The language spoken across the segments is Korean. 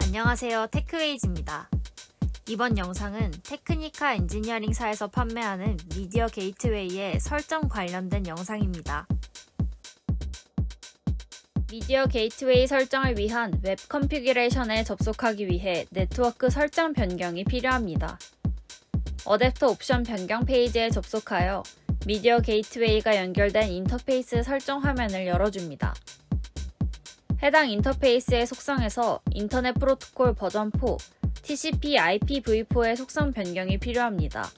안녕하세요. 테크웨이즈입니다. 이번 영상은 테크니카 엔지니어링사에서 판매하는 미디어 게이트웨이의 설정 관련된 영상입니다. 미디어 게이트웨이 설정을 위한 웹 컨피규레이션에 접속하기 위해 네트워크 설정 변경이 필요합니다. 어댑터 옵션 변경 페이지에 접속하여 미디어 게이트웨이가 연결된 인터페이스 설정 화면을 열어줍니다. 해당 인터페이스의 속성에서 인터넷 프로토콜 버전 4, TCP IPv4의 속성 변경이 필요합니다.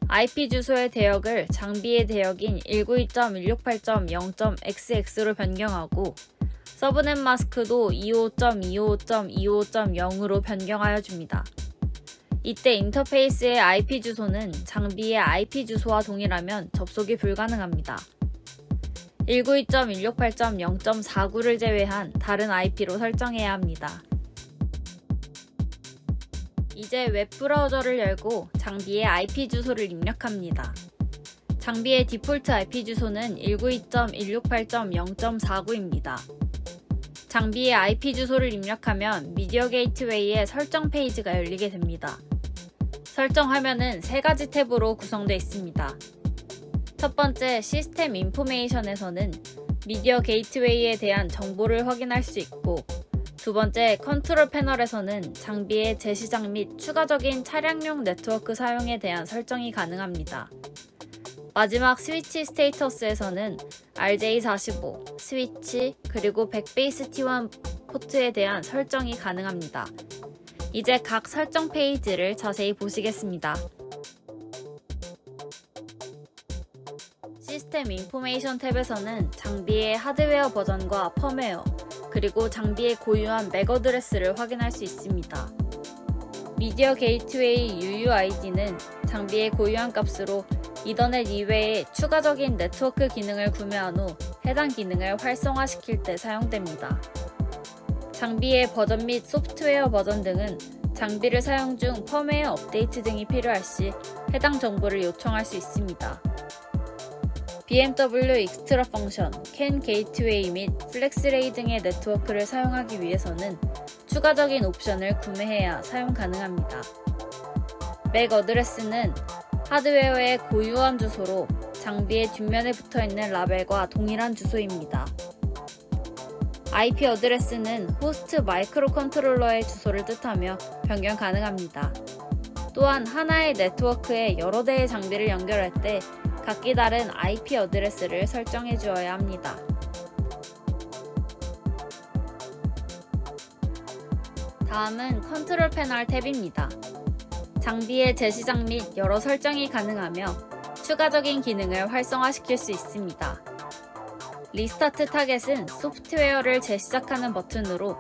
IP 주소의 대역을 장비의 대역인 192.168.0.xx로 변경하고 서브넷 마스크도 25.25.25.0으로 변경하여 줍니다. 이때 인터페이스의 IP 주소는 장비의 IP 주소와 동일하면 접속이 불가능합니다. 192.168.0.49를 제외한 다른 IP로 설정해야 합니다. 이제 웹브라우저를 열고 장비의 IP 주소를 입력합니다. 장비의 디폴트 IP 주소는 192.168.0.49입니다. 장비의 IP 주소를 입력하면 미디어 게이트웨이의 설정 페이지가 열리게 됩니다. 설정 화면은 3가지 탭으로 구성되어 있습니다. 첫 번째 시스템 인포메이션에서는 미디어 게이트웨이에 대한 정보를 확인할 수 있고, 두 번째 컨트롤 패널에서는 장비의 재시작 및 추가적인 차량용 네트워크 사용에 대한 설정이 가능합니다. 마지막 스위치 스테이터스에서는 RJ45, 스위치, 그리고 백베이스 T1 포트에 대한 설정이 가능합니다. 이제 각 설정 페이지를 자세히 보시겠습니다. 시스템 인포메이션 탭에서는 장비의 하드웨어 버전과 펌웨어, 그리고 장비의 고유한 맥 어드레스를 확인할 수 있습니다. 미디어 게이트웨이 UUID는 장비의 고유한 값으로 이더넷 이외에 추가적인 네트워크 기능을 구매한 후 해당 기능을 활성화시킬 때 사용됩니다. 장비의 버전 및 소프트웨어 버전 등은 장비를 사용 중 펌웨어 업데이트 등이 필요할 시 해당 정보를 요청할 수 있습니다. BMW 익스트라 펑션, CAN 게이트웨이 및 플렉스레이 등의 네트워크를 사용하기 위해서는 추가적인 옵션을 구매해야 사용 가능합니다. 맥 어드레스는 하드웨어의 고유한 주소로 장비의 뒷면에 붙어있는 라벨과 동일한 주소입니다. IP 어드레스는 호스트 마이크로 컨트롤러의 주소를 뜻하며 변경 가능합니다. 또한 하나의 네트워크에 여러 대의 장비를 연결할 때 각기 다른 IP 어드레스를 설정해 주어야 합니다. 다음은 컨트롤 패널 탭입니다. 장비의 재시작 및 여러 설정이 가능하며 추가적인 기능을 활성화시킬 수 있습니다. 리스타트 타겟은 소프트웨어를 재시작하는 버튼으로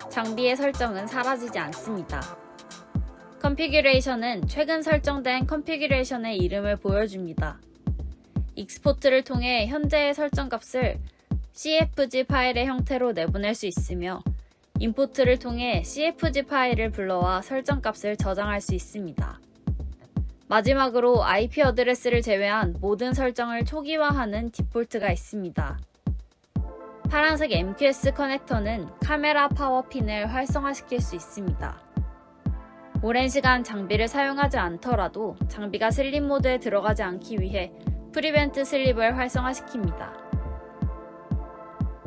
장비의 설정은 사라지지 않습니다. 컨피규레이션은 최근 설정된 컨피규레이션의 이름을 보여줍니다. 익스포트를 통해 현재의 설정 값을 CFG 파일의 형태로 내보낼 수 있으며 임포트를 통해 CFG 파일을 불러와 설정 값을 저장할 수 있습니다. 마지막으로 IP 어드레스를 제외한 모든 설정을 초기화하는 디폴트가 있습니다. 파란색 MQS 커넥터는 카메라 파워 핀을 활성화시킬 수 있습니다. 오랜 시간 장비를 사용하지 않더라도 장비가 슬립 모드에 들어가지 않기 위해 프리벤트 슬립을 활성화시킵니다.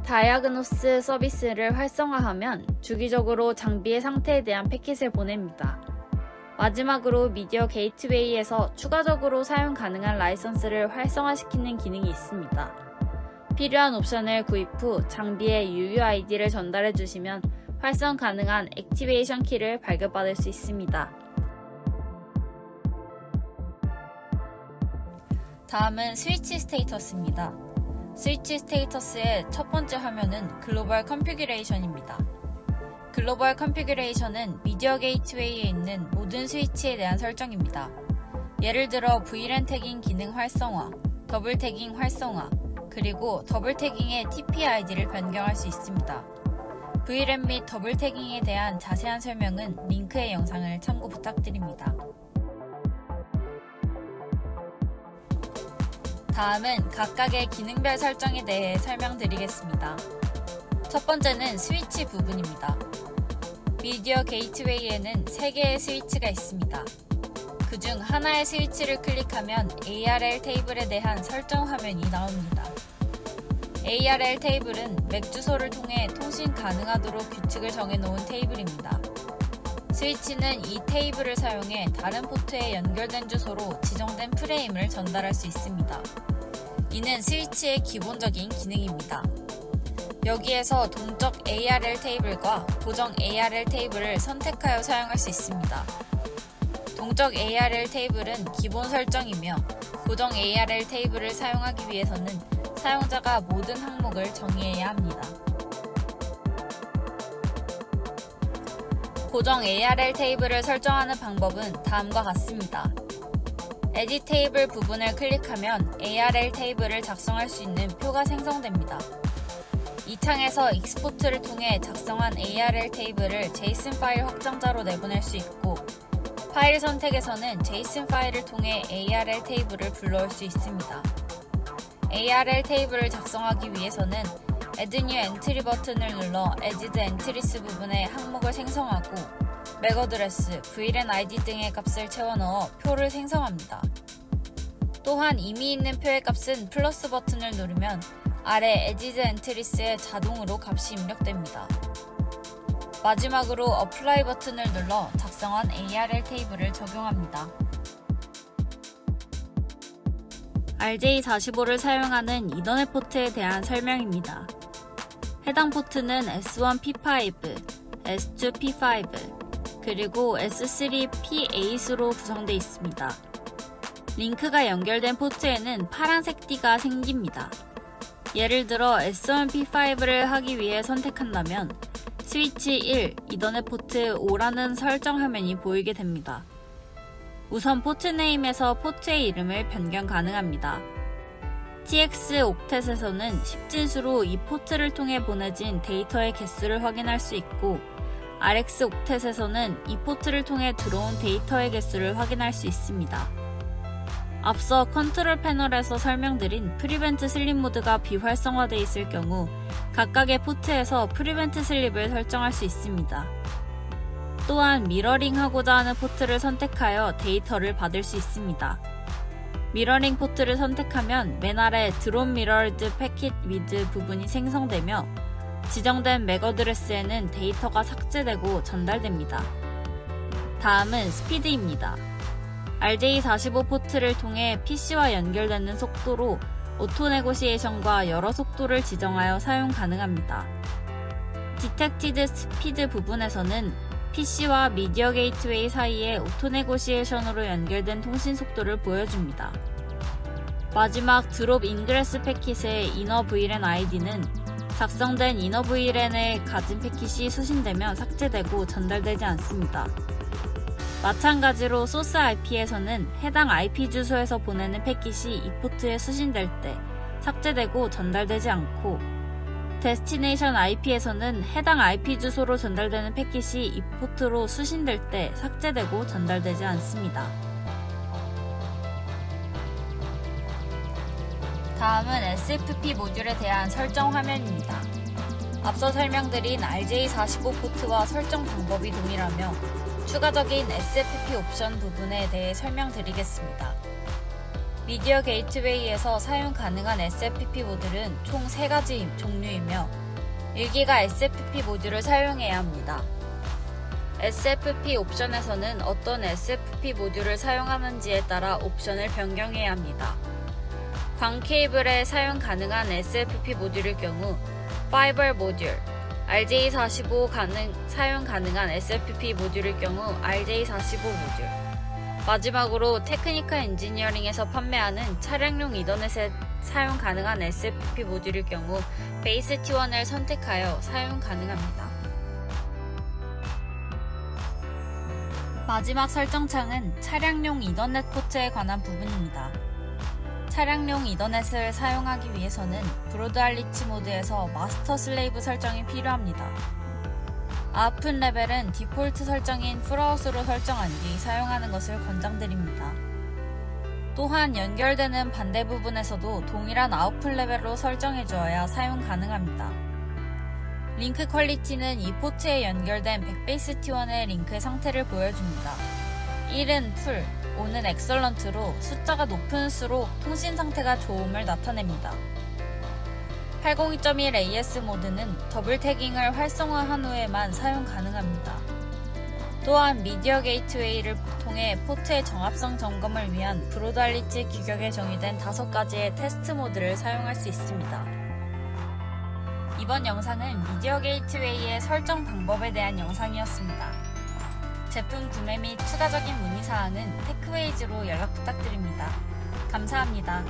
다이아그노스 서비스를 활성화하면 주기적으로 장비의 상태에 대한 패킷을 보냅니다. 마지막으로 미디어 게이트웨이에서 추가적으로 사용 가능한 라이선스를 활성화시키는 기능이 있습니다. 필요한 옵션을 구입 후 장비의 UUID를 전달해 주시면 활성 가능한 액티베이션 키를 발급받을 수 있습니다. 다음은 스위치 스테이터스입니다. 스위치 스테이터스의 첫 번째 화면은 글로벌 컨피규레이션입니다. 글로벌 컨피규레이션은 미디어 게이트웨이에 있는 모든 스위치에 대한 설정입니다. 예를 들어 VLAN 태깅 기능 활성화, 더블 태깅 활성화, 그리고 더블 태깅의 TP-ID를 변경할 수 있습니다. VLAN 및 더블 태깅에 대한 자세한 설명은 링크의 영상을 참고 부탁드립니다. 다음은 각각의 기능별 설정에 대해 설명드리겠습니다. 첫 번째는 스위치 부분입니다. 미디어 게이트웨이에는 3개의 스위치가 있습니다. 그중 하나의 스위치를 클릭하면 ARL 테이블에 대한 설정 화면이 나옵니다. ARL 테이블은 맥 주소를 통해 통신 가능하도록 규칙을 정해놓은 테이블입니다. 스위치는 이 테이블을 사용해 다른 포트에 연결된 주소로 지정된 프레임을 전달할 수 있습니다. 이는 스위치의 기본적인 기능입니다. 여기에서 동적 ARL 테이블과 고정 ARL 테이블을 선택하여 사용할 수 있습니다. 동적 ARL 테이블은 기본 설정이며 고정 ARL 테이블을 사용하기 위해서는 사용자가 모든 항목을 정의해야 합니다. 고정 ARL 테이블을 설정하는 방법은 다음과 같습니다. 에딧 테이블 부분을 클릭하면 ARL 테이블을 작성할 수 있는 표가 생성됩니다. 이 창에서 익스포트를 통해 작성한 ARL 테이블을 JSON 파일 확장자로 내보낼 수 있고, 파일 선택에서는 JSON 파일을 통해 ARL 테이블을 불러올 수 있습니다. ARL 테이블을 작성하기 위해서는 Add New Entry 버튼을 눌러 Added Entries 부분에 항목을 생성하고 맥 어드레스, VLAN-ID 등의 값을 채워넣어 표를 생성합니다. 또한 이미 있는 표의 값은 플러스 버튼을 누르면 아래 Added Entries에 자동으로 값이 입력됩니다. 마지막으로 Apply 버튼을 눌러 작성한 ARL 테이블을 적용합니다. RJ45를 사용하는 이더넷 포트에 대한 설명입니다. 해당 포트는 S1P5, S2P5, 그리고 S3P8으로 구성되어 있습니다. 링크가 연결된 포트에는 파란색 띠가 생깁니다. 예를 들어 S1P5를 하기 위해 선택한다면 스위치 1, 이더넷 포트 5라는 설정 화면이 보이게 됩니다. 우선 포트 네임에서 포트의 이름을 변경 가능합니다. TX 옥텟에서는 10진수로 이 포트를 통해 보내진 데이터의 개수를 확인할 수 있고, RX 옥텟에서는 이 포트를 통해 들어온 데이터의 개수를 확인할 수 있습니다. 앞서 컨트롤 패널에서 설명드린 프리벤트 슬립 모드가 비활성화되어 있을 경우 각각의 포트에서 프리벤트 슬립을 설정할 수 있습니다. 또한 미러링하고자 하는 포트를 선택하여 데이터를 받을 수 있습니다. 미러링 포트를 선택하면 맨 아래 드롭 미러드 패킷 위드 부분이 생성되며 지정된 맥 어드레스에는 데이터가 삭제되고 전달됩니다. 다음은 스피드입니다. RJ45 포트를 통해 PC와 연결되는 속도로 오토 네고시에이션과 여러 속도를 지정하여 사용 가능합니다. 디텍티드 스피드 부분에서는 PC와 미디어 게이트웨이 사이의 오토 네고시에이션으로 연결된 통신 속도를 보여줍니다. 마지막 드롭 인그레스 패킷의 이너 VLAN ID는 작성된 이너 VLAN에 가진 패킷이 수신되면 삭제되고 전달되지 않습니다. 마찬가지로 소스 IP에서는 해당 IP 주소에서 보내는 패킷이 이 포트에 수신될 때 삭제되고 전달되지 않고, 데스티네이션 IP에서는 해당 IP 주소로 전달되는 패킷이 이 포트로 수신될 때 삭제되고 전달되지 않습니다. 다음은 SFP 모듈에 대한 설정 화면입니다. 앞서 설명드린 RJ45 포트와 설정 방법이 동일하며 추가적인 SFP 옵션 부분에 대해 설명드리겠습니다. 미디어 게이트웨이에서 사용 가능한 SFP 모듈은 총 3가지 종류이며 1기가 SFP 모듈을 사용해야 합니다. SFP 옵션에서는 어떤 SFP 모듈을 사용하는지에 따라 옵션을 변경해야 합니다. 광 케이블에 사용 가능한 SFP 모듈일 경우 파이버 모듈, RJ45 사용 가능한 SFP 모듈일 경우 RJ45 모듈, 마지막으로 테크니컬 엔지니어링에서 판매하는 차량용 이더넷에 사용 가능한 SFP 모듈일 경우 베이스 T1을 선택하여 사용 가능합니다. 마지막 설정창은 차량용 이더넷 포트에 관한 부분입니다. 차량용 이더넷을 사용하기 위해서는 브로드알리치 모드에서 마스터 슬레이브 설정이 필요합니다. 아웃풋 레벨은 디폴트 설정인 풀아웃으로 설정한 뒤 사용하는 것을 권장드립니다. 또한 연결되는 반대 부분에서도 동일한 아웃풋 레벨로 설정해 주어야 사용 가능합니다. 링크 퀄리티는 이 포트에 연결된 백베이스 T1의 링크의 상태를 보여줍니다. 1은 풀, 5는 엑설런트로 숫자가 높은 수록 통신 상태가 좋음을 나타냅니다. 802.1 AS 모드는 더블 태깅을 활성화한 후에만 사용 가능합니다. 또한 미디어 게이트웨이를 통해 포트의 정합성 점검을 위한 브로드알리치 규격에 정의된 5가지의 테스트 모드를 사용할 수 있습니다. 이번 영상은 미디어 게이트웨이의 설정 방법에 대한 영상이었습니다. 제품 구매 및 추가적인 문의사항은 테크웨이즈로 연락 부탁드립니다. 감사합니다.